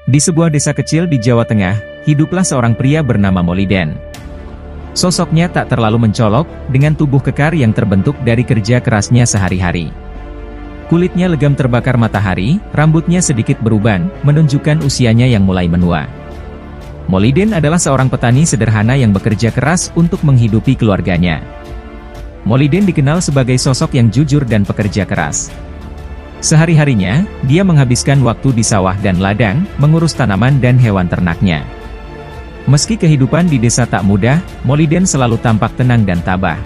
Di sebuah desa kecil di Jawa Tengah, hiduplah seorang pria bernama Moliden. Sosoknya tak terlalu mencolok, dengan tubuh kekar yang terbentuk dari kerja kerasnya sehari-hari. Kulitnya legam terbakar matahari, rambutnya sedikit beruban, menunjukkan usianya yang mulai menua. Moliden adalah seorang petani sederhana yang bekerja keras untuk menghidupi keluarganya. Moliden dikenal sebagai sosok yang jujur dan pekerja keras. Sehari-harinya, dia menghabiskan waktu di sawah dan ladang, mengurus tanaman dan hewan ternaknya. Meski kehidupan di desa tak mudah, Moliden selalu tampak tenang dan tabah.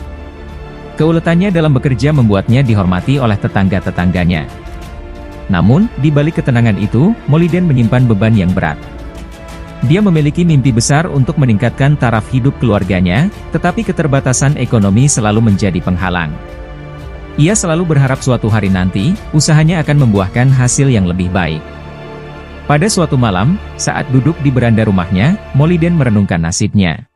Keuletannya dalam bekerja membuatnya dihormati oleh tetangga-tetangganya. Namun, di balik ketenangan itu, Moliden menyimpan beban yang berat. Dia memiliki mimpi besar untuk meningkatkan taraf hidup keluarganya, tetapi keterbatasan ekonomi selalu menjadi penghalang. Ia selalu berharap suatu hari nanti, usahanya akan membuahkan hasil yang lebih baik. Pada suatu malam, saat duduk di beranda rumahnya, Moliden merenungkan nasibnya.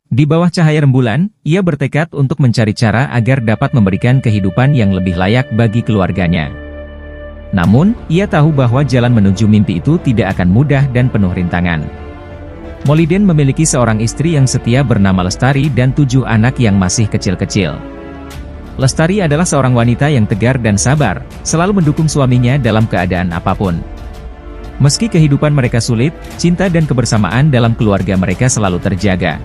Di bawah cahaya rembulan, ia bertekad untuk mencari cara agar dapat memberikan kehidupan yang lebih layak bagi keluarganya. Namun, ia tahu bahwa jalan menuju mimpi itu tidak akan mudah dan penuh rintangan. Moliden memiliki seorang istri yang setia bernama Lestari dan 7 anak yang masih kecil-kecil. Lestari adalah seorang wanita yang tegar dan sabar, selalu mendukung suaminya dalam keadaan apapun. Meski kehidupan mereka sulit, cinta dan kebersamaan dalam keluarga mereka selalu terjaga.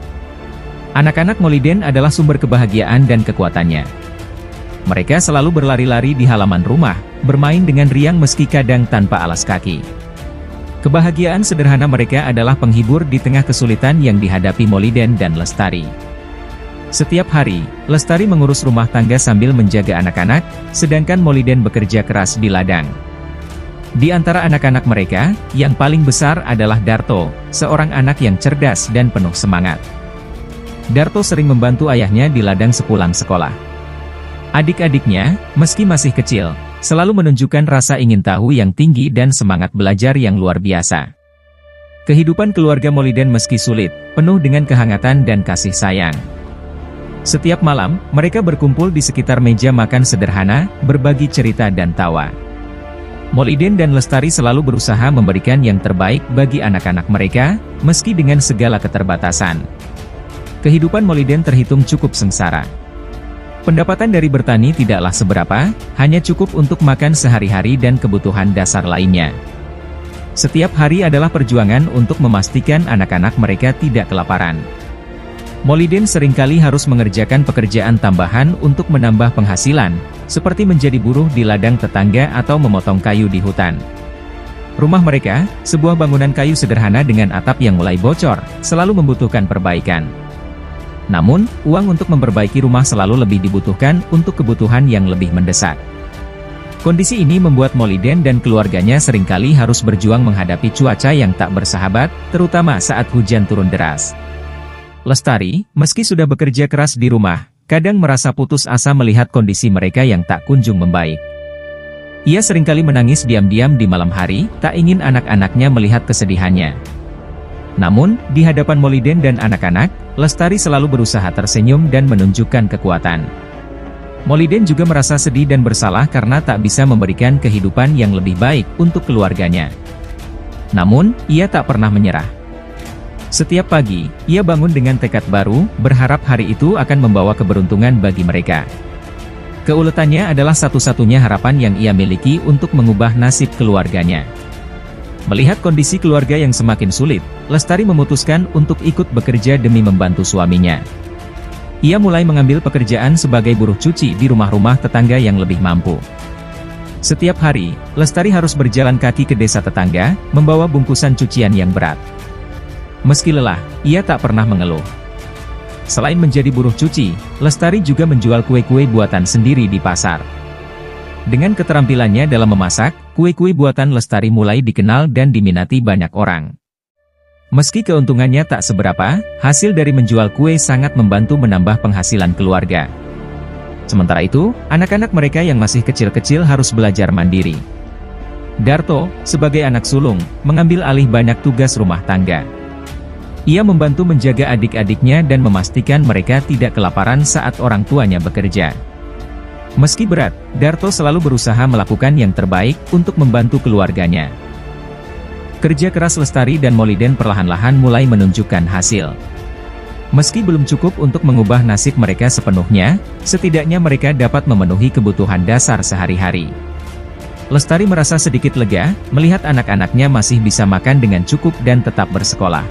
Anak-anak Moliden adalah sumber kebahagiaan dan kekuatannya. Mereka selalu berlari-lari di halaman rumah, bermain dengan riang meski kadang tanpa alas kaki. Kebahagiaan sederhana mereka adalah penghibur di tengah kesulitan yang dihadapi Moliden dan Lestari. Setiap hari, Lestari mengurus rumah tangga sambil menjaga anak-anak, sedangkan Moliden bekerja keras di ladang. Di antara anak-anak mereka, yang paling besar adalah Darto, seorang anak yang cerdas dan penuh semangat. Darto sering membantu ayahnya di ladang sepulang sekolah. Adik-adiknya, meski masih kecil, selalu menunjukkan rasa ingin tahu yang tinggi dan semangat belajar yang luar biasa. Kehidupan keluarga Moliden meski sulit, penuh dengan kehangatan dan kasih sayang. Setiap malam, mereka berkumpul di sekitar meja makan sederhana, berbagi cerita dan tawa. Moliden dan Lestari selalu berusaha memberikan yang terbaik bagi anak-anak mereka, meski dengan segala keterbatasan. Kehidupan Moliden terhitung cukup sengsara. Pendapatan dari bertani tidaklah seberapa, hanya cukup untuk makan sehari-hari dan kebutuhan dasar lainnya. Setiap hari adalah perjuangan untuk memastikan anak-anak mereka tidak kelaparan. Moliden seringkali harus mengerjakan pekerjaan tambahan untuk menambah penghasilan, seperti menjadi buruh di ladang tetangga atau memotong kayu di hutan. Rumah mereka, sebuah bangunan kayu sederhana dengan atap yang mulai bocor, selalu membutuhkan perbaikan. Namun, uang untuk memperbaiki rumah selalu lebih dibutuhkan untuk kebutuhan yang lebih mendesak. Kondisi ini membuat Moliden dan keluarganya seringkali harus berjuang menghadapi cuaca yang tak bersahabat, terutama saat hujan turun deras. Lestari, meski sudah bekerja keras di rumah, kadang merasa putus asa melihat kondisi mereka yang tak kunjung membaik. Ia seringkali menangis diam-diam di malam hari, tak ingin anak-anaknya melihat kesedihannya. Namun, di hadapan Moliden dan anak-anak, Lestari selalu berusaha tersenyum dan menunjukkan kekuatan. Moliden juga merasa sedih dan bersalah karena tak bisa memberikan kehidupan yang lebih baik untuk keluarganya. Namun, ia tak pernah menyerah. Setiap pagi, ia bangun dengan tekad baru, berharap hari itu akan membawa keberuntungan bagi mereka. Keuletannya adalah satu-satunya harapan yang ia miliki untuk mengubah nasib keluarganya. Melihat kondisi keluarga yang semakin sulit, Lestari memutuskan untuk ikut bekerja demi membantu suaminya. Ia mulai mengambil pekerjaan sebagai buruh cuci di rumah-rumah tetangga yang lebih mampu. Setiap hari, Lestari harus berjalan kaki ke desa tetangga, membawa bungkusan cucian yang berat. Meski lelah, ia tak pernah mengeluh. Selain menjadi buruh cuci, Lestari juga menjual kue-kue buatan sendiri di pasar. Dengan keterampilannya dalam memasak, kue-kue buatan Lestari mulai dikenal dan diminati banyak orang. Meski keuntungannya tak seberapa, hasil dari menjual kue sangat membantu menambah penghasilan keluarga. Sementara itu, anak-anak mereka yang masih kecil-kecil harus belajar mandiri. Darto, sebagai anak sulung, mengambil alih banyak tugas rumah tangga. Ia membantu menjaga adik-adiknya dan memastikan mereka tidak kelaparan saat orang tuanya bekerja. Meski berat, Darto selalu berusaha melakukan yang terbaik untuk membantu keluarganya. Kerja keras Lestari dan Moliden perlahan-lahan mulai menunjukkan hasil. Meski belum cukup untuk mengubah nasib mereka sepenuhnya, setidaknya mereka dapat memenuhi kebutuhan dasar sehari-hari. Lestari merasa sedikit lega, melihat anak-anaknya masih bisa makan dengan cukup dan tetap bersekolah.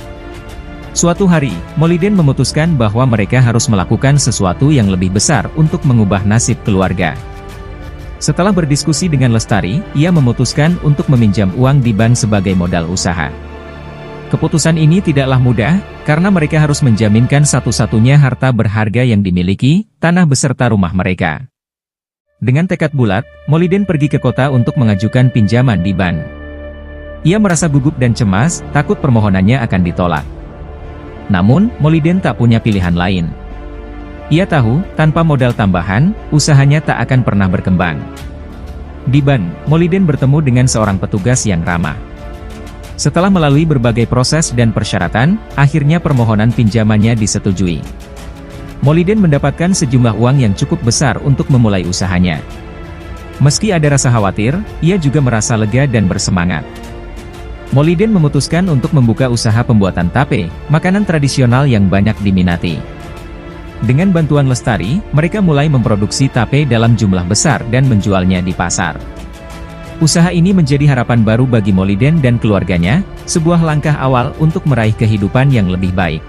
Suatu hari, Moliden memutuskan bahwa mereka harus melakukan sesuatu yang lebih besar untuk mengubah nasib keluarga. Setelah berdiskusi dengan Lestari, ia memutuskan untuk meminjam uang di bank sebagai modal usaha. Keputusan ini tidaklah mudah, karena mereka harus menjaminkan satu-satunya harta berharga yang dimiliki, tanah beserta rumah mereka. Dengan tekad bulat, Moliden pergi ke kota untuk mengajukan pinjaman di bank. Ia merasa gugup dan cemas, takut permohonannya akan ditolak. Namun, Moliden tak punya pilihan lain. Ia tahu, tanpa modal tambahan, usahanya tak akan pernah berkembang. Di bank, Moliden bertemu dengan seorang petugas yang ramah. Setelah melalui berbagai proses dan persyaratan, akhirnya permohonan pinjamannya disetujui. Moliden mendapatkan sejumlah uang yang cukup besar untuk memulai usahanya. Meski ada rasa khawatir, ia juga merasa lega dan bersemangat. Moliden memutuskan untuk membuka usaha pembuatan tape, makanan tradisional yang banyak diminati. Dengan bantuan Lestari, mereka mulai memproduksi tape dalam jumlah besar dan menjualnya di pasar. Usaha ini menjadi harapan baru bagi Moliden dan keluarganya, sebuah langkah awal untuk meraih kehidupan yang lebih baik.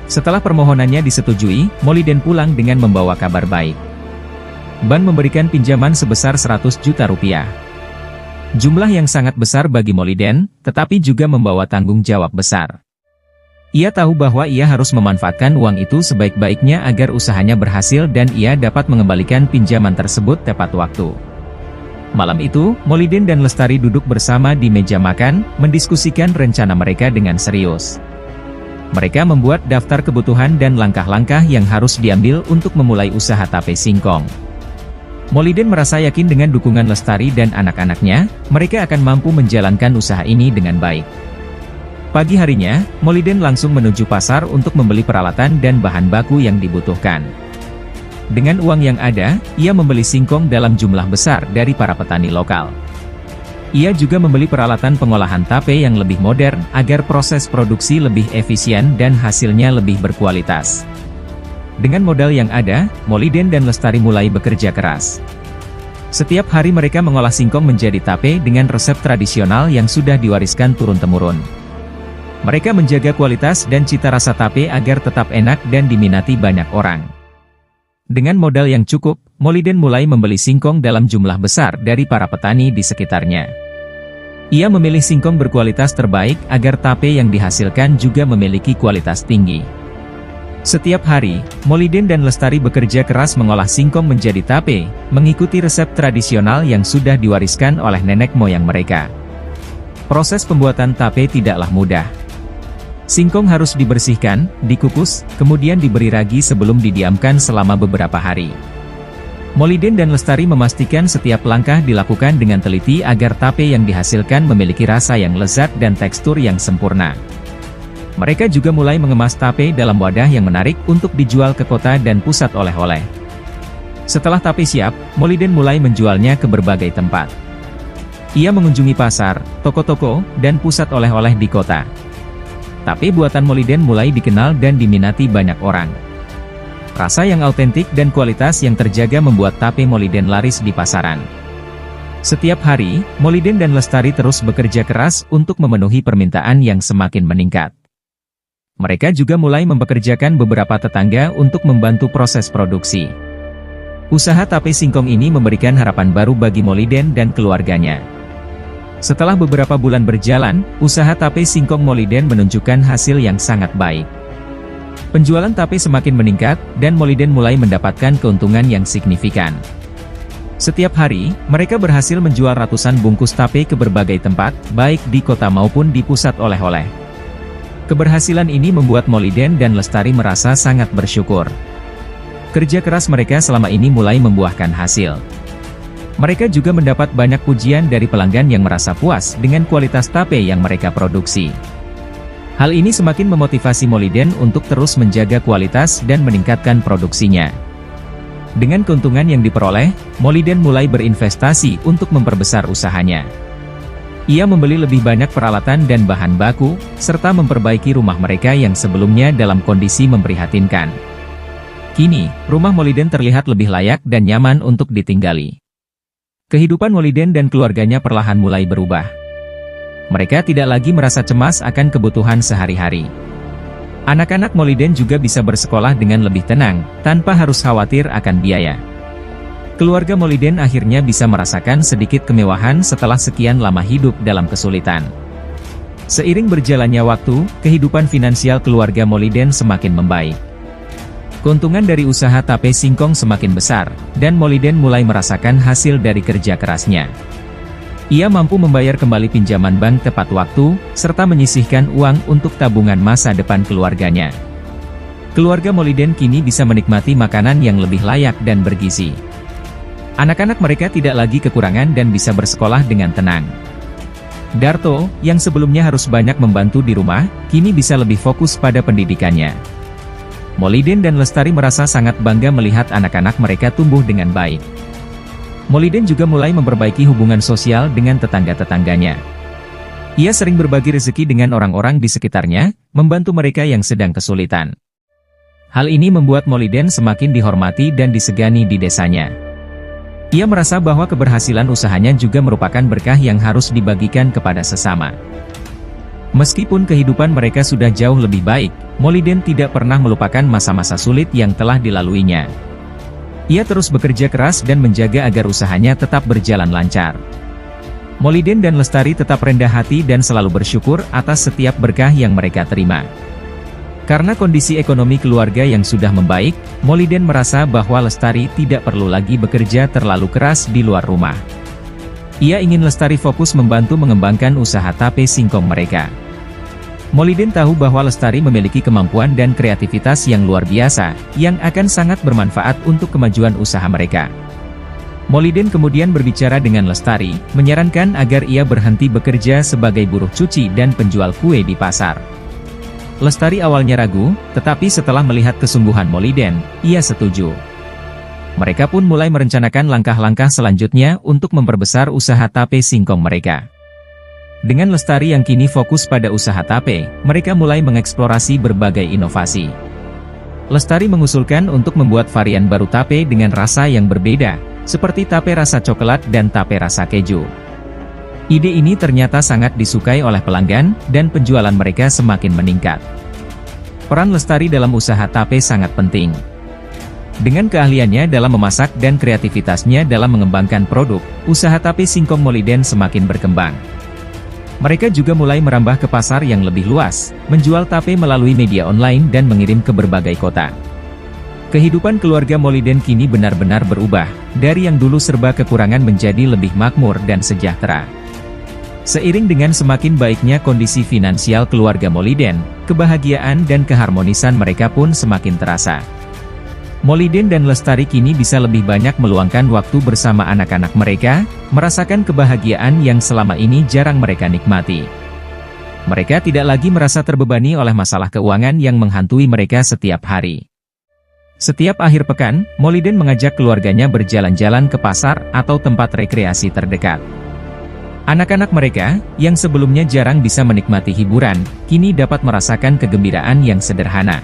Setelah permohonannya disetujui, Moliden pulang dengan membawa kabar baik. Bank memberikan pinjaman sebesar 100 juta rupiah. Jumlah yang sangat besar bagi Moliden, tetapi juga membawa tanggung jawab besar. Ia tahu bahwa ia harus memanfaatkan uang itu sebaik-baiknya agar usahanya berhasil dan ia dapat mengembalikan pinjaman tersebut tepat waktu. Malam itu, Moliden dan Lestari duduk bersama di meja makan, mendiskusikan rencana mereka dengan serius. Mereka membuat daftar kebutuhan dan langkah-langkah yang harus diambil untuk memulai usaha tape singkong. Moliden merasa yakin dengan dukungan Lestari dan anak-anaknya, mereka akan mampu menjalankan usaha ini dengan baik. Pagi harinya, Moliden langsung menuju pasar untuk membeli peralatan dan bahan baku yang dibutuhkan. Dengan uang yang ada, ia membeli singkong dalam jumlah besar dari para petani lokal. Ia juga membeli peralatan pengolahan tape yang lebih modern agar proses produksi lebih efisien dan hasilnya lebih berkualitas. Dengan modal yang ada, Moliden dan Lestari mulai bekerja keras. Setiap hari mereka mengolah singkong menjadi tape dengan resep tradisional yang sudah diwariskan turun-temurun. Mereka menjaga kualitas dan cita rasa tape agar tetap enak dan diminati banyak orang. Dengan modal yang cukup, Moliden mulai membeli singkong dalam jumlah besar dari para petani di sekitarnya. Ia memilih singkong berkualitas terbaik agar tape yang dihasilkan juga memiliki kualitas tinggi. Setiap hari, Moliden dan Lestari bekerja keras mengolah singkong menjadi tape, mengikuti resep tradisional yang sudah diwariskan oleh nenek moyang mereka. Proses pembuatan tape tidaklah mudah. Singkong harus dibersihkan, dikukus, kemudian diberi ragi sebelum didiamkan selama beberapa hari. Moliden dan Lestari memastikan setiap langkah dilakukan dengan teliti agar tape yang dihasilkan memiliki rasa yang lezat dan tekstur yang sempurna. Mereka juga mulai mengemas tape dalam wadah yang menarik untuk dijual ke kota dan pusat oleh-oleh. Setelah tape siap, Moliden mulai menjualnya ke berbagai tempat. Ia mengunjungi pasar, toko-toko, dan pusat oleh-oleh di kota. Tape buatan Moliden mulai dikenal dan diminati banyak orang. Rasa yang autentik dan kualitas yang terjaga membuat tape Moliden laris di pasaran. Setiap hari, Moliden dan Lestari terus bekerja keras untuk memenuhi permintaan yang semakin meningkat. Mereka juga mulai mempekerjakan beberapa tetangga untuk membantu proses produksi. Usaha tape singkong ini memberikan harapan baru bagi Moliden dan keluarganya. Setelah beberapa bulan berjalan, usaha tape singkong Moliden menunjukkan hasil yang sangat baik. Penjualan tape semakin meningkat, dan Moliden mulai mendapatkan keuntungan yang signifikan. Setiap hari, mereka berhasil menjual ratusan bungkus tape ke berbagai tempat, baik di kota maupun di pusat oleh-oleh. Keberhasilan ini membuat Moliden dan Lestari merasa sangat bersyukur. Kerja keras mereka selama ini mulai membuahkan hasil. Mereka juga mendapat banyak pujian dari pelanggan yang merasa puas dengan kualitas tape yang mereka produksi. Hal ini semakin memotivasi Moliden untuk terus menjaga kualitas dan meningkatkan produksinya. Dengan keuntungan yang diperoleh, Moliden mulai berinvestasi untuk memperbesar usahanya. Ia membeli lebih banyak peralatan dan bahan baku, serta memperbaiki rumah mereka yang sebelumnya dalam kondisi memprihatinkan. Kini, rumah Moliden terlihat lebih layak dan nyaman untuk ditinggali. Kehidupan Moliden dan keluarganya perlahan mulai berubah. Mereka tidak lagi merasa cemas akan kebutuhan sehari-hari. Anak-anak Moliden juga bisa bersekolah dengan lebih tenang, tanpa harus khawatir akan biaya. Keluarga Moliden akhirnya bisa merasakan sedikit kemewahan setelah sekian lama hidup dalam kesulitan. Seiring berjalannya waktu, kehidupan finansial keluarga Moliden semakin membaik. Keuntungan dari usaha tape singkong semakin besar, dan Moliden mulai merasakan hasil dari kerja kerasnya. Ia mampu membayar kembali pinjaman bank tepat waktu, serta menyisihkan uang untuk tabungan masa depan keluarganya. Keluarga Moliden kini bisa menikmati makanan yang lebih layak dan bergizi. Anak-anak mereka tidak lagi kekurangan dan bisa bersekolah dengan tenang. Darto, yang sebelumnya harus banyak membantu di rumah, kini bisa lebih fokus pada pendidikannya. Moliden dan Lestari merasa sangat bangga melihat anak-anak mereka tumbuh dengan baik. Moliden juga mulai memperbaiki hubungan sosial dengan tetangga-tetangganya. Ia sering berbagi rezeki dengan orang-orang di sekitarnya, membantu mereka yang sedang kesulitan. Hal ini membuat Moliden semakin dihormati dan disegani di desanya. Ia merasa bahwa keberhasilan usahanya juga merupakan berkah yang harus dibagikan kepada sesama. Meskipun kehidupan mereka sudah jauh lebih baik, Moliden tidak pernah melupakan masa-masa sulit yang telah dilaluinya. Ia terus bekerja keras dan menjaga agar usahanya tetap berjalan lancar. Moliden dan Lestari tetap rendah hati dan selalu bersyukur atas setiap berkah yang mereka terima. Karena kondisi ekonomi keluarga yang sudah membaik, Moliden merasa bahwa Lestari tidak perlu lagi bekerja terlalu keras di luar rumah. Ia ingin Lestari fokus membantu mengembangkan usaha tape singkong mereka. Moliden tahu bahwa Lestari memiliki kemampuan dan kreativitas yang luar biasa, yang akan sangat bermanfaat untuk kemajuan usaha mereka. Moliden kemudian berbicara dengan Lestari, menyarankan agar ia berhenti bekerja sebagai buruh cuci dan penjual kue di pasar. Lestari awalnya ragu, tetapi setelah melihat kesungguhan Moliden, ia setuju. Mereka pun mulai merencanakan langkah-langkah selanjutnya untuk memperbesar usaha tape singkong mereka. Dengan Lestari yang kini fokus pada usaha tape, mereka mulai mengeksplorasi berbagai inovasi. Lestari mengusulkan untuk membuat varian baru tape dengan rasa yang berbeda, seperti tape rasa coklat dan tape rasa keju. Ide ini ternyata sangat disukai oleh pelanggan, dan penjualan mereka semakin meningkat. Peran Lestari dalam usaha tape sangat penting. Dengan keahliannya dalam memasak dan kreativitasnya dalam mengembangkan produk, usaha tape singkong Moliden semakin berkembang. Mereka juga mulai merambah ke pasar yang lebih luas, menjual tape melalui media online dan mengirim ke berbagai kota. Kehidupan keluarga Moliden kini benar-benar berubah, dari yang dulu serba kekurangan menjadi lebih makmur dan sejahtera. Seiring dengan semakin baiknya kondisi finansial keluarga Moliden, kebahagiaan dan keharmonisan mereka pun semakin terasa. Moliden dan Lestari kini bisa lebih banyak meluangkan waktu bersama anak-anak mereka, merasakan kebahagiaan yang selama ini jarang mereka nikmati. Mereka tidak lagi merasa terbebani oleh masalah keuangan yang menghantui mereka setiap hari. Setiap akhir pekan, Moliden mengajak keluarganya berjalan-jalan ke pasar atau tempat rekreasi terdekat. Anak-anak mereka, yang sebelumnya jarang bisa menikmati hiburan, kini dapat merasakan kegembiraan yang sederhana.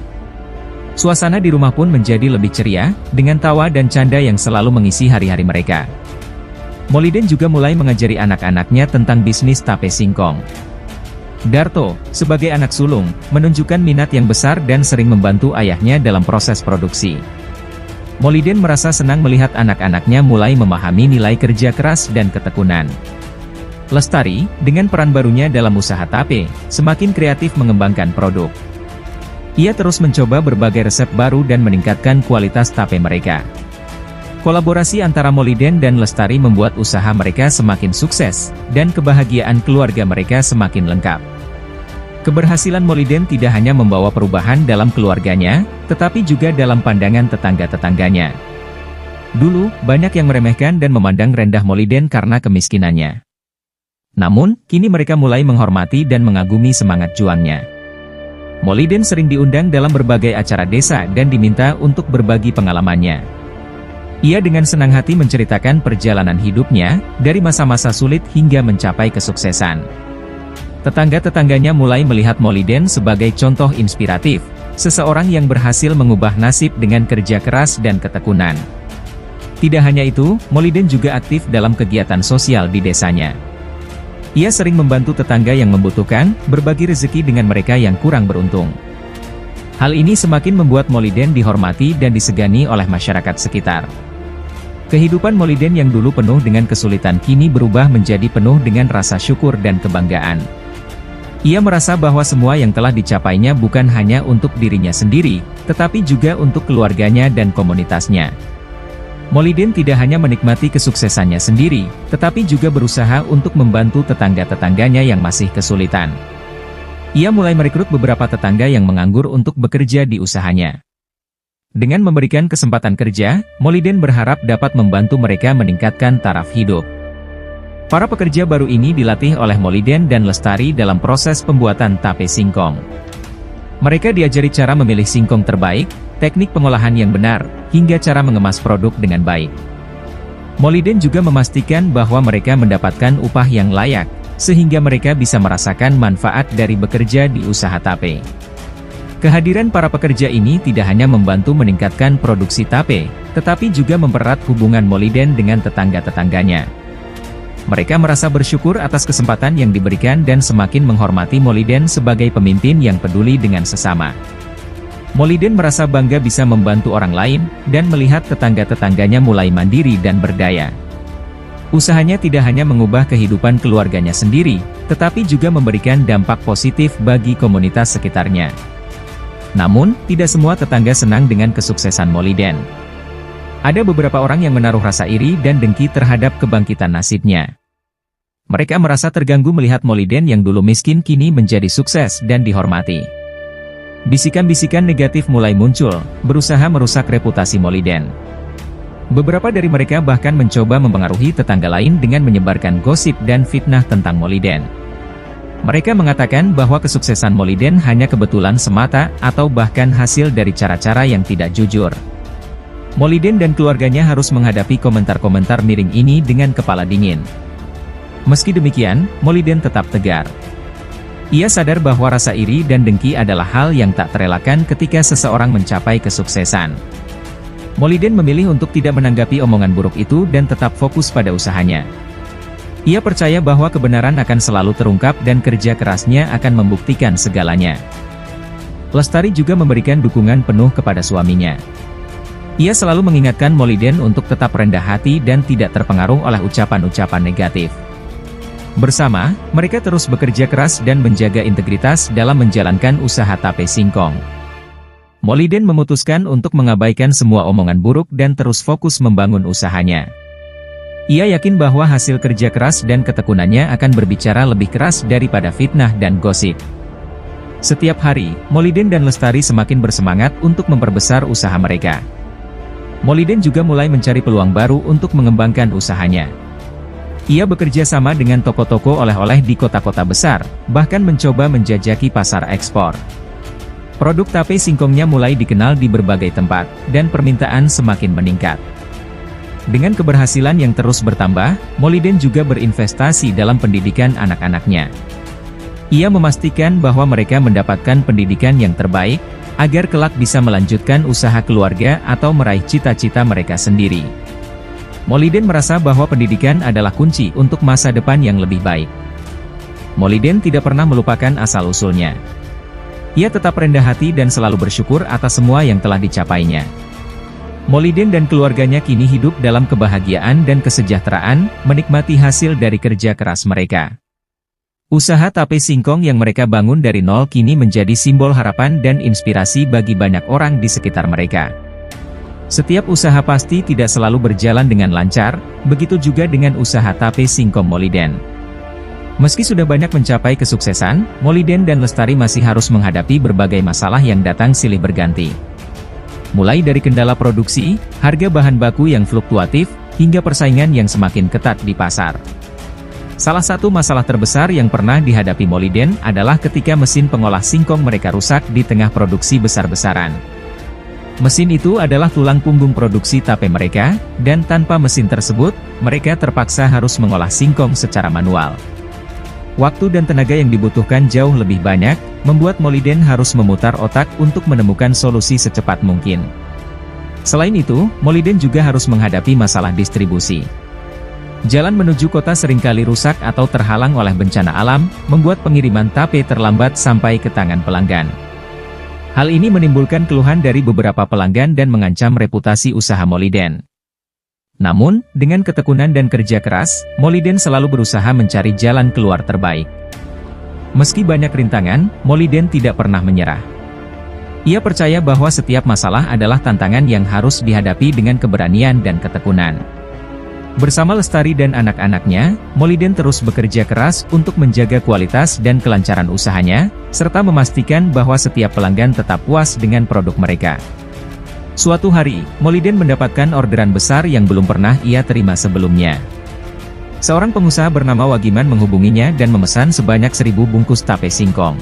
Suasana di rumah pun menjadi lebih ceria, dengan tawa dan canda yang selalu mengisi hari-hari mereka. Moliden juga mulai mengajari anak-anaknya tentang bisnis tape singkong. Darto, sebagai anak sulung, menunjukkan minat yang besar dan sering membantu ayahnya dalam proses produksi. Moliden merasa senang melihat anak-anaknya mulai memahami nilai kerja keras dan ketekunan. Lestari, dengan peran barunya dalam usaha tape, semakin kreatif mengembangkan produk. Ia terus mencoba berbagai resep baru dan meningkatkan kualitas tape mereka. Kolaborasi antara Moliden dan Lestari membuat usaha mereka semakin sukses, dan kebahagiaan keluarga mereka semakin lengkap. Keberhasilan Moliden tidak hanya membawa perubahan dalam keluarganya, tetapi juga dalam pandangan tetangga-tetangganya. Dulu, banyak yang meremehkan dan memandang rendah Moliden karena kemiskinannya. Namun, kini mereka mulai menghormati dan mengagumi semangat juangnya. Moliden sering diundang dalam berbagai acara desa dan diminta untuk berbagi pengalamannya. Ia dengan senang hati menceritakan perjalanan hidupnya, dari masa-masa sulit hingga mencapai kesuksesan. Tetangga-tetangganya mulai melihat Moliden sebagai contoh inspiratif, seseorang yang berhasil mengubah nasib dengan kerja keras dan ketekunan. Tidak hanya itu, Moliden juga aktif dalam kegiatan sosial di desanya. Ia sering membantu tetangga yang membutuhkan, berbagi rezeki dengan mereka yang kurang beruntung. Hal ini semakin membuat Moliden dihormati dan disegani oleh masyarakat sekitar. Kehidupan Moliden yang dulu penuh dengan kesulitan kini berubah menjadi penuh dengan rasa syukur dan kebanggaan. Ia merasa bahwa semua yang telah dicapainya bukan hanya untuk dirinya sendiri, tetapi juga untuk keluarganya dan komunitasnya. Moliden tidak hanya menikmati kesuksesannya sendiri, tetapi juga berusaha untuk membantu tetangga-tetangganya yang masih kesulitan. Ia mulai merekrut beberapa tetangga yang menganggur untuk bekerja di usahanya. Dengan memberikan kesempatan kerja, Moliden berharap dapat membantu mereka meningkatkan taraf hidup. Para pekerja baru ini dilatih oleh Moliden dan Lestari dalam proses pembuatan tape singkong. Mereka diajari cara memilih singkong terbaik, teknik pengolahan yang benar, hingga cara mengemas produk dengan baik. Moliden juga memastikan bahwa mereka mendapatkan upah yang layak, sehingga mereka bisa merasakan manfaat dari bekerja di usaha tape. Kehadiran para pekerja ini tidak hanya membantu meningkatkan produksi tape, tetapi juga mempererat hubungan Moliden dengan tetangga-tetangganya. Mereka merasa bersyukur atas kesempatan yang diberikan dan semakin menghormati Moliden sebagai pemimpin yang peduli dengan sesama. Moliden merasa bangga bisa membantu orang lain, dan melihat tetangga-tetangganya mulai mandiri dan berdaya. Usahanya tidak hanya mengubah kehidupan keluarganya sendiri, tetapi juga memberikan dampak positif bagi komunitas sekitarnya. Namun, tidak semua tetangga senang dengan kesuksesan Moliden. Ada beberapa orang yang menaruh rasa iri dan dengki terhadap kebangkitan nasibnya. Mereka merasa terganggu melihat Moliden yang dulu miskin kini menjadi sukses dan dihormati. Bisikan-bisikan negatif mulai muncul, berusaha merusak reputasi Moliden. Beberapa dari mereka bahkan mencoba mempengaruhi tetangga lain dengan menyebarkan gosip dan fitnah tentang Moliden. Mereka mengatakan bahwa kesuksesan Moliden hanya kebetulan semata atau bahkan hasil dari cara-cara yang tidak jujur. Moliden dan keluarganya harus menghadapi komentar-komentar miring ini dengan kepala dingin. Meski demikian, Moliden tetap tegar. Ia sadar bahwa rasa iri dan dengki adalah hal yang tak terelakkan ketika seseorang mencapai kesuksesan. Moliden memilih untuk tidak menanggapi omongan buruk itu dan tetap fokus pada usahanya. Ia percaya bahwa kebenaran akan selalu terungkap dan kerja kerasnya akan membuktikan segalanya. Lestari juga memberikan dukungan penuh kepada suaminya. Ia selalu mengingatkan Moliden untuk tetap rendah hati dan tidak terpengaruh oleh ucapan-ucapan negatif. Bersama, mereka terus bekerja keras dan menjaga integritas dalam menjalankan usaha tape singkong. Moliden memutuskan untuk mengabaikan semua omongan buruk dan terus fokus membangun usahanya. Ia yakin bahwa hasil kerja keras dan ketekunannya akan berbicara lebih keras daripada fitnah dan gosip. Setiap hari, Moliden dan Lestari semakin bersemangat untuk memperbesar usaha mereka. Moliden juga mulai mencari peluang baru untuk mengembangkan usahanya. Ia bekerja sama dengan toko-toko oleh-oleh di kota-kota besar, bahkan mencoba menjajaki pasar ekspor. Produk tape singkongnya mulai dikenal di berbagai tempat, dan permintaan semakin meningkat. Dengan keberhasilan yang terus bertambah, Moliden juga berinvestasi dalam pendidikan anak-anaknya. Ia memastikan bahwa mereka mendapatkan pendidikan yang terbaik, agar kelak bisa melanjutkan usaha keluarga atau meraih cita-cita mereka sendiri. Moliden merasa bahwa pendidikan adalah kunci untuk masa depan yang lebih baik. Moliden tidak pernah melupakan asal-usulnya. Ia tetap rendah hati dan selalu bersyukur atas semua yang telah dicapainya. Moliden dan keluarganya kini hidup dalam kebahagiaan dan kesejahteraan, menikmati hasil dari kerja keras mereka. Usaha tape singkong yang mereka bangun dari nol kini menjadi simbol harapan dan inspirasi bagi banyak orang di sekitar mereka. Setiap usaha pasti tidak selalu berjalan dengan lancar, begitu juga dengan usaha tape singkong Moliden. Meski sudah banyak mencapai kesuksesan, Moliden dan Lestari masih harus menghadapi berbagai masalah yang datang silih berganti. Mulai dari kendala produksi, harga bahan baku yang fluktuatif, hingga persaingan yang semakin ketat di pasar. Salah satu masalah terbesar yang pernah dihadapi Moliden adalah ketika mesin pengolah singkong mereka rusak di tengah produksi besar-besaran. Mesin itu adalah tulang punggung produksi tape mereka, dan tanpa mesin tersebut, mereka terpaksa harus mengolah singkong secara manual. Waktu dan tenaga yang dibutuhkan jauh lebih banyak, membuat Moliden harus memutar otak untuk menemukan solusi secepat mungkin. Selain itu, Moliden juga harus menghadapi masalah distribusi. Jalan menuju kota seringkali rusak atau terhalang oleh bencana alam, membuat pengiriman tape terlambat sampai ke tangan pelanggan. Hal ini menimbulkan keluhan dari beberapa pelanggan dan mengancam reputasi usaha Moliden. Namun, dengan ketekunan dan kerja keras, Moliden selalu berusaha mencari jalan keluar terbaik. Meski banyak rintangan, Moliden tidak pernah menyerah. Ia percaya bahwa setiap masalah adalah tantangan yang harus dihadapi dengan keberanian dan ketekunan. Bersama Lestari dan anak-anaknya, Moliden terus bekerja keras untuk menjaga kualitas dan kelancaran usahanya, serta memastikan bahwa setiap pelanggan tetap puas dengan produk mereka. Suatu hari, Moliden mendapatkan orderan besar yang belum pernah ia terima sebelumnya. Seorang pengusaha bernama Wagiman menghubunginya dan memesan sebanyak 1.000 bungkus tape singkong.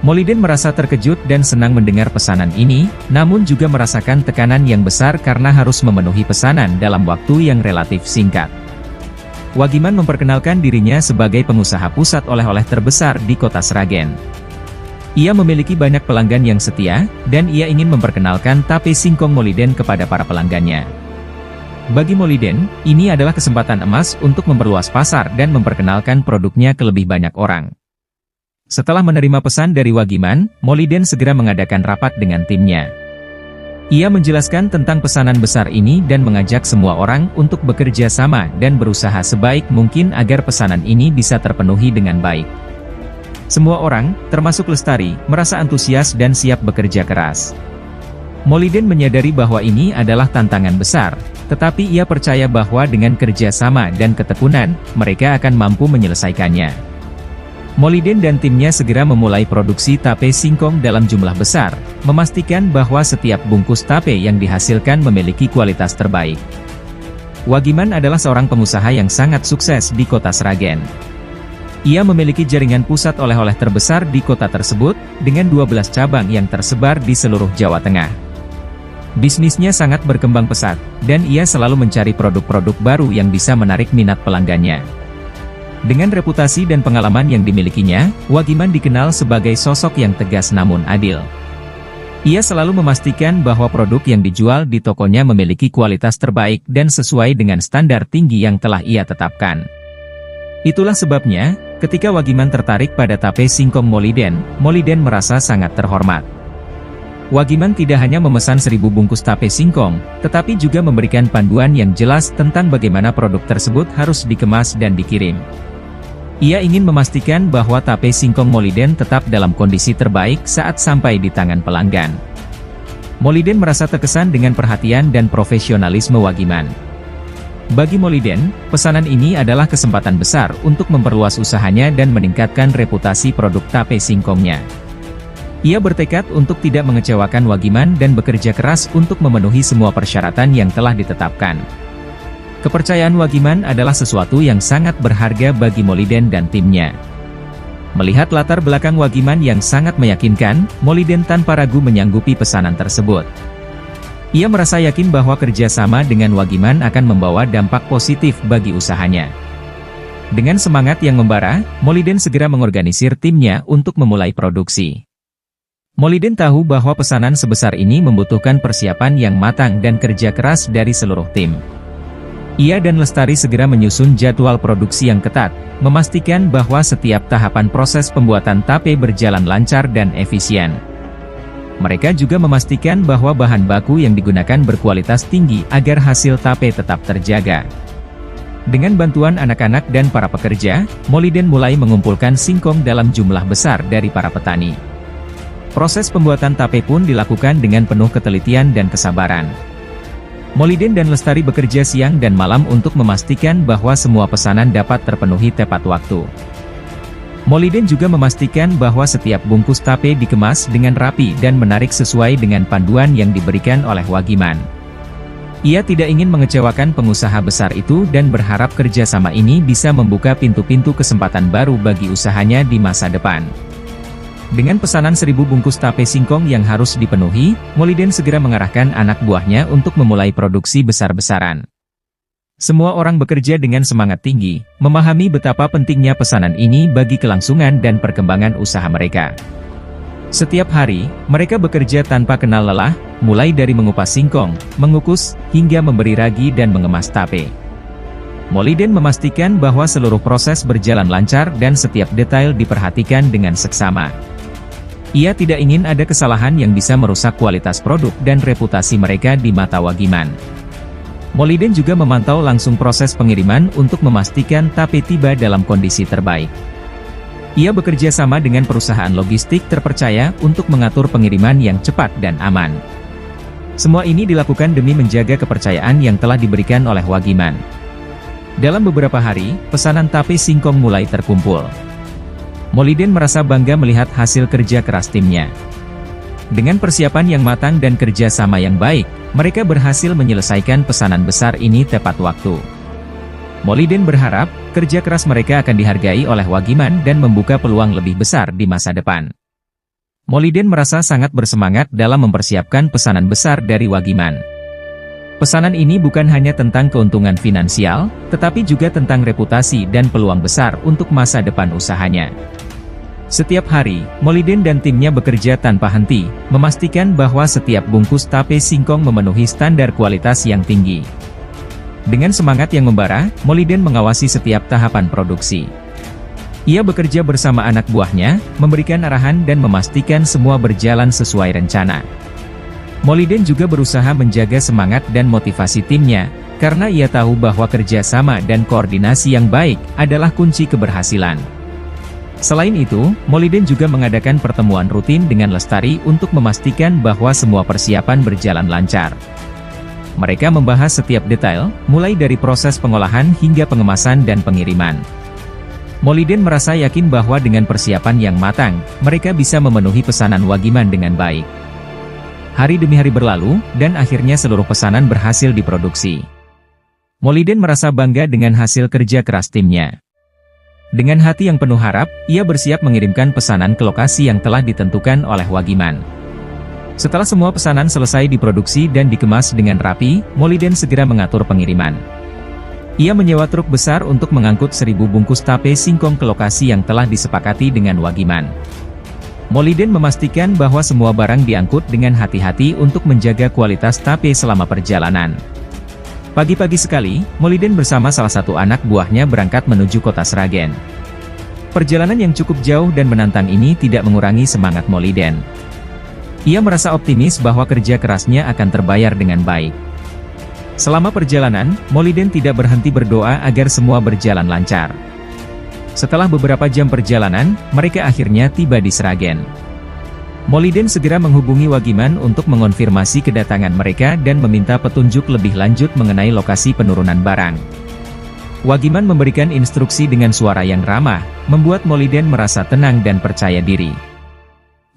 Moliden merasa terkejut dan senang mendengar pesanan ini, namun juga merasakan tekanan yang besar karena harus memenuhi pesanan dalam waktu yang relatif singkat. Wagiman memperkenalkan dirinya sebagai pengusaha pusat oleh-oleh terbesar di kota Sragen. Ia memiliki banyak pelanggan yang setia, dan ia ingin memperkenalkan tape singkong Moliden kepada para pelanggannya. Bagi Moliden, ini adalah kesempatan emas untuk memperluas pasar dan memperkenalkan produknya ke lebih banyak orang. Setelah menerima pesan dari Wagiman, Moliden segera mengadakan rapat dengan timnya. Ia menjelaskan tentang pesanan besar ini dan mengajak semua orang untuk bekerja sama dan berusaha sebaik mungkin agar pesanan ini bisa terpenuhi dengan baik. Semua orang, termasuk Lestari, merasa antusias dan siap bekerja keras. Moliden menyadari bahwa ini adalah tantangan besar, tetapi ia percaya bahwa dengan kerja sama dan ketekunan, mereka akan mampu menyelesaikannya. Moliden dan timnya segera memulai produksi tape singkong dalam jumlah besar, memastikan bahwa setiap bungkus tape yang dihasilkan memiliki kualitas terbaik. Wagiman adalah seorang pengusaha yang sangat sukses di kota Sragen. Ia memiliki jaringan pusat oleh-oleh terbesar di kota tersebut, dengan 12 cabang yang tersebar di seluruh Jawa Tengah. Bisnisnya sangat berkembang pesat, dan ia selalu mencari produk-produk baru yang bisa menarik minat pelanggannya. Dengan reputasi dan pengalaman yang dimilikinya, Wagiman dikenal sebagai sosok yang tegas namun adil. Ia selalu memastikan bahwa produk yang dijual di tokonya memiliki kualitas terbaik dan sesuai dengan standar tinggi yang telah ia tetapkan. Itulah sebabnya, ketika Wagiman tertarik pada tape singkong Moliden, Moliden merasa sangat terhormat. Wagiman tidak hanya memesan 1.000 bungkus tape singkong, tetapi juga memberikan panduan yang jelas tentang bagaimana produk tersebut harus dikemas dan dikirim. Ia ingin memastikan bahwa tape singkong Moliden tetap dalam kondisi terbaik saat sampai di tangan pelanggan. Moliden merasa terkesan dengan perhatian dan profesionalisme Wagiman. Bagi Moliden, pesanan ini adalah kesempatan besar untuk memperluas usahanya dan meningkatkan reputasi produk tape singkongnya. Ia bertekad untuk tidak mengecewakan Wagiman dan bekerja keras untuk memenuhi semua persyaratan yang telah ditetapkan. Kepercayaan Wagiman adalah sesuatu yang sangat berharga bagi Moliden dan timnya. Melihat latar belakang Wagiman yang sangat meyakinkan, Moliden tanpa ragu menyanggupi pesanan tersebut. Ia merasa yakin bahwa kerjasama dengan Wagiman akan membawa dampak positif bagi usahanya. Dengan semangat yang membara, Moliden segera mengorganisir timnya untuk memulai produksi. Moliden tahu bahwa pesanan sebesar ini membutuhkan persiapan yang matang dan kerja keras dari seluruh tim. Ia dan Lestari segera menyusun jadwal produksi yang ketat, memastikan bahwa setiap tahapan proses pembuatan tape berjalan lancar dan efisien. Mereka juga memastikan bahwa bahan baku yang digunakan berkualitas tinggi agar hasil tape tetap terjaga. Dengan bantuan anak-anak dan para pekerja, Moliden mulai mengumpulkan singkong dalam jumlah besar dari para petani. Proses pembuatan tape pun dilakukan dengan penuh ketelitian dan kesabaran. Moliden dan Lestari bekerja siang dan malam untuk memastikan bahwa semua pesanan dapat terpenuhi tepat waktu. Moliden juga memastikan bahwa setiap bungkus tape dikemas dengan rapi dan menarik sesuai dengan panduan yang diberikan oleh Wagiman. Ia tidak ingin mengecewakan pengusaha besar itu dan berharap kerjasama ini bisa membuka pintu-pintu kesempatan baru bagi usahanya di masa depan. Dengan pesanan 1.000 bungkus tape singkong yang harus dipenuhi, Moliden segera mengarahkan anak buahnya untuk memulai produksi besar-besaran. Semua orang bekerja dengan semangat tinggi, memahami betapa pentingnya pesanan ini bagi kelangsungan dan perkembangan usaha mereka. Setiap hari, mereka bekerja tanpa kenal lelah, mulai dari mengupas singkong, mengukus, hingga memberi ragi dan mengemas tape. Moliden memastikan bahwa seluruh proses berjalan lancar dan setiap detail diperhatikan dengan seksama. Ia tidak ingin ada kesalahan yang bisa merusak kualitas produk dan reputasi mereka di mata Wagiman. Moliden juga memantau langsung proses pengiriman untuk memastikan tape tiba dalam kondisi terbaik. Ia bekerja sama dengan perusahaan logistik terpercaya untuk mengatur pengiriman yang cepat dan aman. Semua ini dilakukan demi menjaga kepercayaan yang telah diberikan oleh Wagiman. Dalam beberapa hari, pesanan tape singkong mulai terkumpul. Moliden merasa bangga melihat hasil kerja keras timnya. Dengan persiapan yang matang dan kerja sama yang baik, mereka berhasil menyelesaikan pesanan besar ini tepat waktu. Moliden berharap, kerja keras mereka akan dihargai oleh Wagiman dan membuka peluang lebih besar di masa depan. Moliden merasa sangat bersemangat dalam mempersiapkan pesanan besar dari Wagiman. Pesanan ini bukan hanya tentang keuntungan finansial, tetapi juga tentang reputasi dan peluang besar untuk masa depan usahanya. Setiap hari, Moliden dan timnya bekerja tanpa henti, memastikan bahwa setiap bungkus tape singkong memenuhi standar kualitas yang tinggi. Dengan semangat yang membara, Moliden mengawasi setiap tahapan produksi. Ia bekerja bersama anak buahnya, memberikan arahan dan memastikan semua berjalan sesuai rencana. Moliden juga berusaha menjaga semangat dan motivasi timnya, karena ia tahu bahwa kerja sama dan koordinasi yang baik adalah kunci keberhasilan. Selain itu, Moliden juga mengadakan pertemuan rutin dengan Lestari untuk memastikan bahwa semua persiapan berjalan lancar. Mereka membahas setiap detail, mulai dari proses pengolahan hingga pengemasan dan pengiriman. Moliden merasa yakin bahwa dengan persiapan yang matang, mereka bisa memenuhi pesanan Wagiman dengan baik. Hari demi hari berlalu, dan akhirnya seluruh pesanan berhasil diproduksi. Moliden merasa bangga dengan hasil kerja keras timnya. Dengan hati yang penuh harap, ia bersiap mengirimkan pesanan ke lokasi yang telah ditentukan oleh Wagiman. Setelah semua pesanan selesai diproduksi dan dikemas dengan rapi, Moliden segera mengatur pengiriman. Ia menyewa truk besar untuk mengangkut 1.000 bungkus tape singkong ke lokasi yang telah disepakati dengan Wagiman. Moliden memastikan bahwa semua barang diangkut dengan hati-hati untuk menjaga kualitas tape selama perjalanan. Pagi-pagi sekali, Moliden bersama salah satu anak buahnya berangkat menuju kota Sragen. Perjalanan yang cukup jauh dan menantang ini tidak mengurangi semangat Moliden. Ia merasa optimis bahwa kerja kerasnya akan terbayar dengan baik. Selama perjalanan, Moliden tidak berhenti berdoa agar semua berjalan lancar. Setelah beberapa jam perjalanan, mereka akhirnya tiba di Sragen. Moliden segera menghubungi Wagiman untuk mengonfirmasi kedatangan mereka dan meminta petunjuk lebih lanjut mengenai lokasi penurunan barang. Wagiman memberikan instruksi dengan suara yang ramah, membuat Moliden merasa tenang dan percaya diri.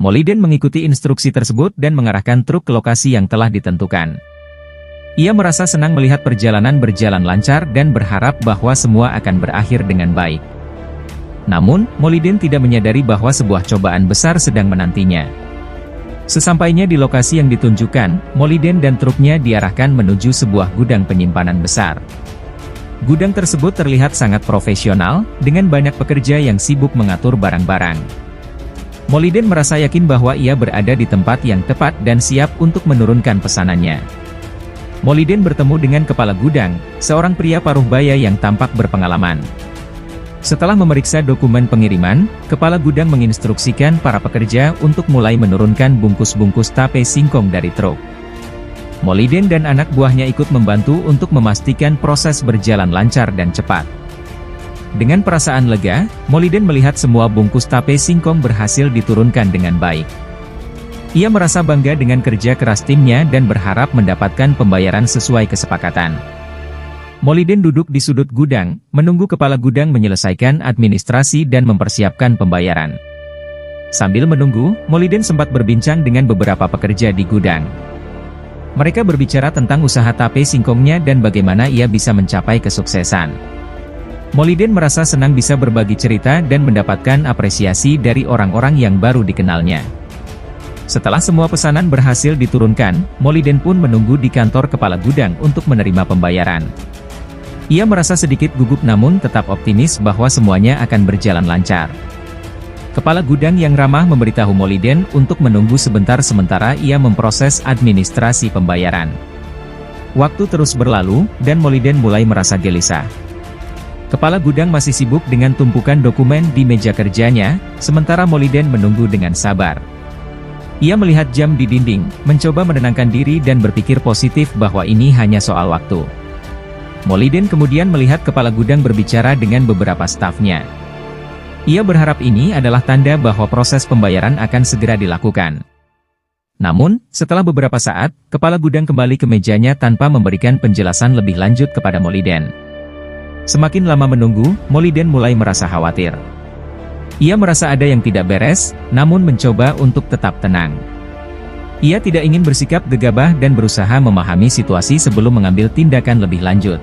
Moliden mengikuti instruksi tersebut dan mengarahkan truk ke lokasi yang telah ditentukan. Ia merasa senang melihat perjalanan berjalan lancar dan berharap bahwa semua akan berakhir dengan baik. Namun, Moliden tidak menyadari bahwa sebuah cobaan besar sedang menantinya. Sesampainya di lokasi yang ditunjukkan, Moliden dan truknya diarahkan menuju sebuah gudang penyimpanan besar. Gudang tersebut terlihat sangat profesional, dengan banyak pekerja yang sibuk mengatur barang-barang. Moliden merasa yakin bahwa ia berada di tempat yang tepat dan siap untuk menurunkan pesanannya. Moliden bertemu dengan kepala gudang, seorang pria paruh baya yang tampak berpengalaman. Setelah memeriksa dokumen pengiriman, kepala gudang menginstruksikan para pekerja untuk mulai menurunkan bungkus-bungkus tape singkong dari truk. Moliden dan anak buahnya ikut membantu untuk memastikan proses berjalan lancar dan cepat. Dengan perasaan lega, Moliden melihat semua bungkus tape singkong berhasil diturunkan dengan baik. Ia merasa bangga dengan kerja keras timnya dan berharap mendapatkan pembayaran sesuai kesepakatan. Moliden duduk di sudut gudang, menunggu kepala gudang menyelesaikan administrasi dan mempersiapkan pembayaran. Sambil menunggu, Moliden sempat berbincang dengan beberapa pekerja di gudang. Mereka berbicara tentang usaha tape singkongnya dan bagaimana ia bisa mencapai kesuksesan. Moliden merasa senang bisa berbagi cerita dan mendapatkan apresiasi dari orang-orang yang baru dikenalnya. Setelah semua pesanan berhasil diturunkan, Moliden pun menunggu di kantor kepala gudang untuk menerima pembayaran. Ia merasa sedikit gugup namun tetap optimis bahwa semuanya akan berjalan lancar. Kepala gudang yang ramah memberitahu Moliden untuk menunggu sebentar sementara ia memproses administrasi pembayaran. Waktu terus berlalu, dan Moliden mulai merasa gelisah. Kepala gudang masih sibuk dengan tumpukan dokumen di meja kerjanya, sementara Moliden menunggu dengan sabar. Ia melihat jam di dinding, mencoba menenangkan diri dan berpikir positif bahwa ini hanya soal waktu. Moliden kemudian melihat kepala gudang berbicara dengan beberapa stafnya. Ia berharap ini adalah tanda bahwa proses pembayaran akan segera dilakukan. Namun, setelah beberapa saat, kepala gudang kembali ke mejanya tanpa memberikan penjelasan lebih lanjut kepada Moliden. Semakin lama menunggu, Moliden mulai merasa khawatir. Ia merasa ada yang tidak beres, namun mencoba untuk tetap tenang. Ia tidak ingin bersikap gegabah dan berusaha memahami situasi sebelum mengambil tindakan lebih lanjut.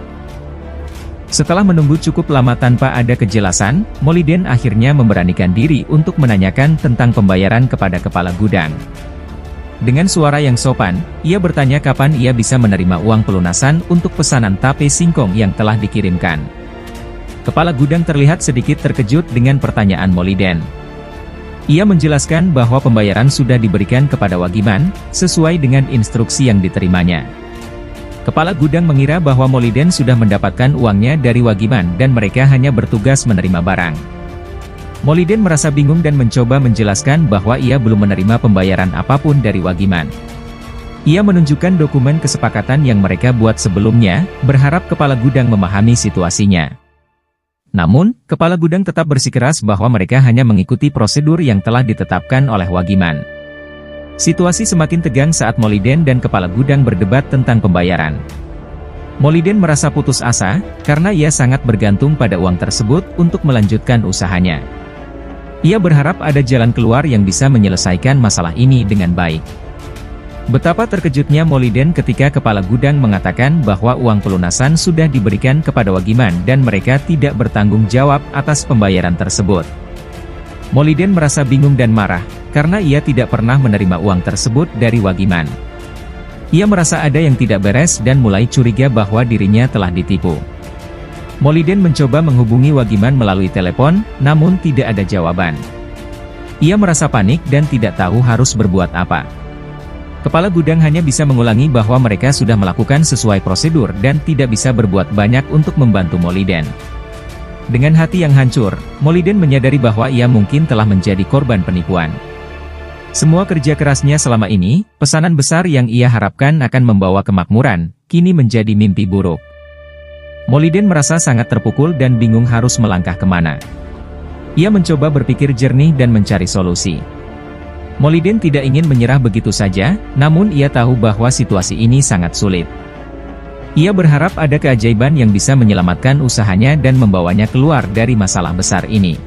Setelah menunggu cukup lama tanpa ada kejelasan, Moliden akhirnya memberanikan diri untuk menanyakan tentang pembayaran kepada kepala gudang. Dengan suara yang sopan, ia bertanya kapan ia bisa menerima uang pelunasan untuk pesanan tape singkong yang telah dikirimkan. Kepala gudang terlihat sedikit terkejut dengan pertanyaan Moliden. Ia menjelaskan bahwa pembayaran sudah diberikan kepada Wagiman, sesuai dengan instruksi yang diterimanya. Kepala gudang mengira bahwa Moliden sudah mendapatkan uangnya dari Wagiman dan mereka hanya bertugas menerima barang. Moliden merasa bingung dan mencoba menjelaskan bahwa ia belum menerima pembayaran apapun dari Wagiman. Ia menunjukkan dokumen kesepakatan yang mereka buat sebelumnya, berharap kepala gudang memahami situasinya. Namun, kepala gudang tetap bersikeras bahwa mereka hanya mengikuti prosedur yang telah ditetapkan oleh Wagiman. Situasi semakin tegang saat Moliden dan kepala gudang berdebat tentang pembayaran. Moliden merasa putus asa, karena ia sangat bergantung pada uang tersebut untuk melanjutkan usahanya. Ia berharap ada jalan keluar yang bisa menyelesaikan masalah ini dengan baik. Betapa terkejutnya Moliden ketika kepala gudang mengatakan bahwa uang pelunasan sudah diberikan kepada Wagiman dan mereka tidak bertanggung jawab atas pembayaran tersebut. Moliden merasa bingung dan marah, karena ia tidak pernah menerima uang tersebut dari Wagiman. Ia merasa ada yang tidak beres dan mulai curiga bahwa dirinya telah ditipu. Moliden mencoba menghubungi Wagiman melalui telepon, namun tidak ada jawaban. Ia merasa panik dan tidak tahu harus berbuat apa. Kepala gudang hanya bisa mengulangi bahwa mereka sudah melakukan sesuai prosedur dan tidak bisa berbuat banyak untuk membantu Moliden. Dengan hati yang hancur, Moliden menyadari bahwa ia mungkin telah menjadi korban penipuan. Semua kerja kerasnya selama ini, pesanan besar yang ia harapkan akan membawa kemakmuran, kini menjadi mimpi buruk. Moliden merasa sangat terpukul dan bingung harus melangkah kemana. Ia mencoba berpikir jernih dan mencari solusi. Moliden tidak ingin menyerah begitu saja, namun ia tahu bahwa situasi ini sangat sulit. Ia berharap ada keajaiban yang bisa menyelamatkan usahanya dan membawanya keluar dari masalah besar ini.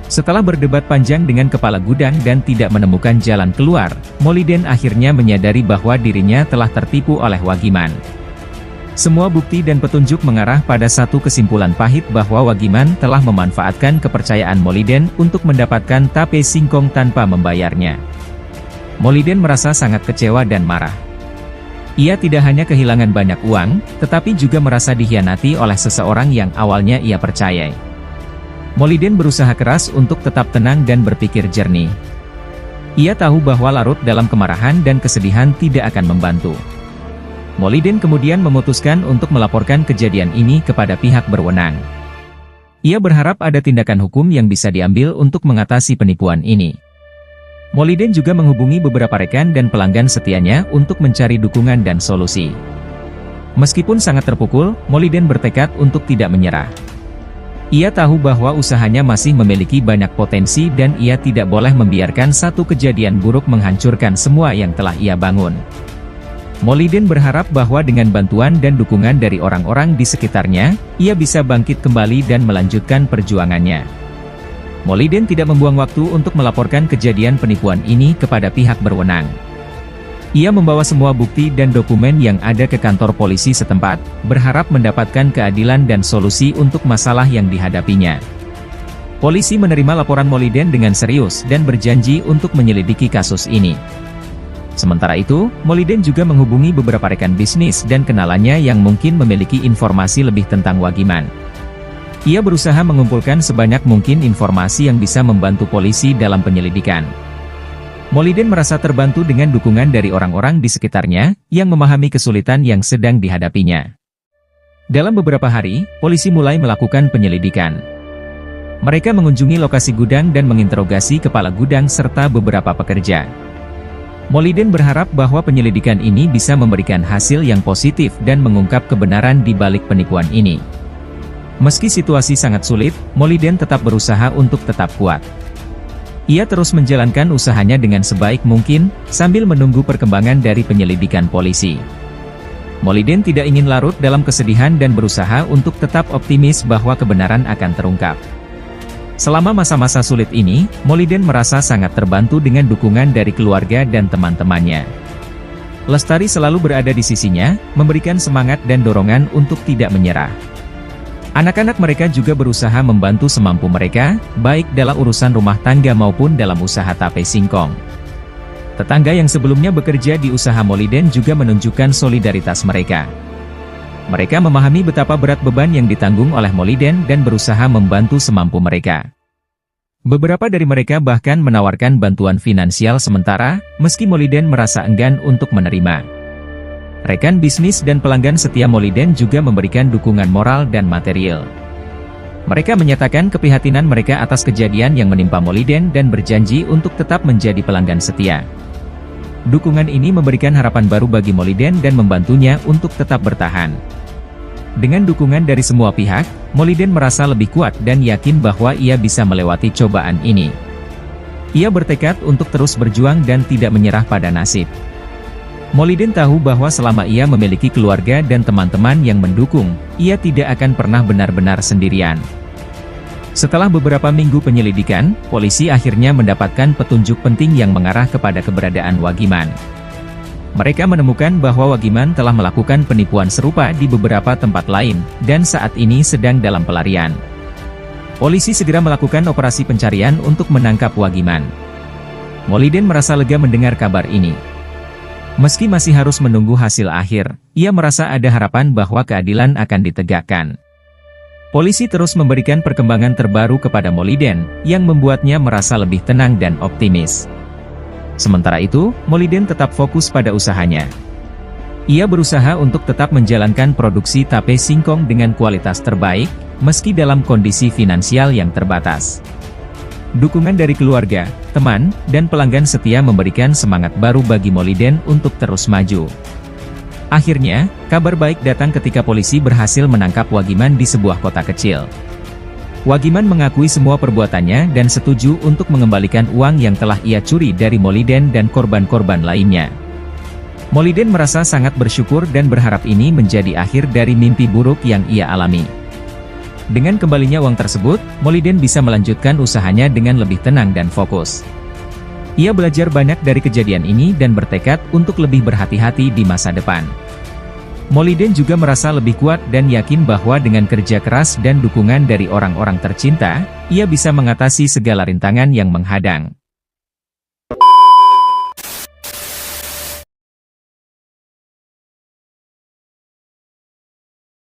Setelah berdebat panjang dengan kepala gudang dan tidak menemukan jalan keluar, Moliden akhirnya menyadari bahwa dirinya telah tertipu oleh Wagiman. Semua bukti dan petunjuk mengarah pada satu kesimpulan pahit bahwa Wagiman telah memanfaatkan kepercayaan Moliden untuk mendapatkan tape singkong tanpa membayarnya. Moliden merasa sangat kecewa dan marah. Ia tidak hanya kehilangan banyak uang, tetapi juga merasa dikhianati oleh seseorang yang awalnya ia percayai. Moliden berusaha keras untuk tetap tenang dan berpikir jernih. Ia tahu bahwa larut dalam kemarahan dan kesedihan tidak akan membantu. Moliden kemudian memutuskan untuk melaporkan kejadian ini kepada pihak berwenang. Ia berharap ada tindakan hukum yang bisa diambil untuk mengatasi penipuan ini. Moliden juga menghubungi beberapa rekan dan pelanggan setianya untuk mencari dukungan dan solusi. Meskipun sangat terpukul, Moliden bertekad untuk tidak menyerah. Ia tahu bahwa usahanya masih memiliki banyak potensi dan ia tidak boleh membiarkan satu kejadian buruk menghancurkan semua yang telah ia bangun. Moliden berharap bahwa dengan bantuan dan dukungan dari orang-orang di sekitarnya, ia bisa bangkit kembali dan melanjutkan perjuangannya. Moliden tidak membuang waktu untuk melaporkan kejadian penipuan ini kepada pihak berwenang. Ia membawa semua bukti dan dokumen yang ada ke kantor polisi setempat, berharap mendapatkan keadilan dan solusi untuk masalah yang dihadapinya. Polisi menerima laporan Moliden dengan serius dan berjanji untuk menyelidiki kasus ini. Sementara itu, Moliden juga menghubungi beberapa rekan bisnis dan kenalannya yang mungkin memiliki informasi lebih tentang Wagiman. Ia berusaha mengumpulkan sebanyak mungkin informasi yang bisa membantu polisi dalam penyelidikan. Moliden merasa terbantu dengan dukungan dari orang-orang di sekitarnya, yang memahami kesulitan yang sedang dihadapinya. Dalam beberapa hari, polisi mulai melakukan penyelidikan. Mereka mengunjungi lokasi gudang dan menginterogasi kepala gudang serta beberapa pekerja. Moliden berharap bahwa penyelidikan ini bisa memberikan hasil yang positif dan mengungkap kebenaran di balik penipuan ini. Meski situasi sangat sulit, Moliden tetap berusaha untuk tetap kuat. Ia terus menjalankan usahanya dengan sebaik mungkin, sambil menunggu perkembangan dari penyelidikan polisi. Moliden tidak ingin larut dalam kesedihan dan berusaha untuk tetap optimis bahwa kebenaran akan terungkap. Selama masa-masa sulit ini, Moliden merasa sangat terbantu dengan dukungan dari keluarga dan teman-temannya. Lestari selalu berada di sisinya, memberikan semangat dan dorongan untuk tidak menyerah. Anak-anak mereka juga berusaha membantu semampu mereka, baik dalam urusan rumah tangga maupun dalam usaha tape singkong. Tetangga yang sebelumnya bekerja di usaha Moliden juga menunjukkan solidaritas mereka. Mereka memahami betapa berat beban yang ditanggung oleh Moliden dan berusaha membantu semampu mereka. Beberapa dari mereka bahkan menawarkan bantuan finansial sementara, meski Moliden merasa enggan untuk menerima. Rekan bisnis dan pelanggan setia Moliden juga memberikan dukungan moral dan material. Mereka menyatakan keprihatinan mereka atas kejadian yang menimpa Moliden dan berjanji untuk tetap menjadi pelanggan setia. Dukungan ini memberikan harapan baru bagi Moliden dan membantunya untuk tetap bertahan. Dengan dukungan dari semua pihak, Moliden merasa lebih kuat dan yakin bahwa ia bisa melewati cobaan ini. Ia bertekad untuk terus berjuang dan tidak menyerah pada nasib. Moliden tahu bahwa selama ia memiliki keluarga dan teman-teman yang mendukung, ia tidak akan pernah benar-benar sendirian. Setelah beberapa minggu penyelidikan, polisi akhirnya mendapatkan petunjuk penting yang mengarah kepada keberadaan Wagiman. Mereka menemukan bahwa Wagiman telah melakukan penipuan serupa di beberapa tempat lain, dan saat ini sedang dalam pelarian. Polisi segera melakukan operasi pencarian untuk menangkap Wagiman. Moliden merasa lega mendengar kabar ini. Meski masih harus menunggu hasil akhir, ia merasa ada harapan bahwa keadilan akan ditegakkan. Polisi terus memberikan perkembangan terbaru kepada Moliden, yang membuatnya merasa lebih tenang dan optimis. Sementara itu, Moliden tetap fokus pada usahanya. Ia berusaha untuk tetap menjalankan produksi tape singkong dengan kualitas terbaik, meski dalam kondisi finansial yang terbatas. Dukungan dari keluarga, teman, dan pelanggan setia memberikan semangat baru bagi Moliden untuk terus maju. Akhirnya, kabar baik datang ketika polisi berhasil menangkap Wagiman di sebuah kota kecil. Wagiman mengakui semua perbuatannya dan setuju untuk mengembalikan uang yang telah ia curi dari Moliden dan korban-korban lainnya. Moliden merasa sangat bersyukur dan berharap ini menjadi akhir dari mimpi buruk yang ia alami. Dengan kembalinya uang tersebut, Moliden bisa melanjutkan usahanya dengan lebih tenang dan fokus. Ia belajar banyak dari kejadian ini dan bertekad untuk lebih berhati-hati di masa depan. Moliden juga merasa lebih kuat dan yakin bahwa dengan kerja keras dan dukungan dari orang-orang tercinta, ia bisa mengatasi segala rintangan yang menghadang.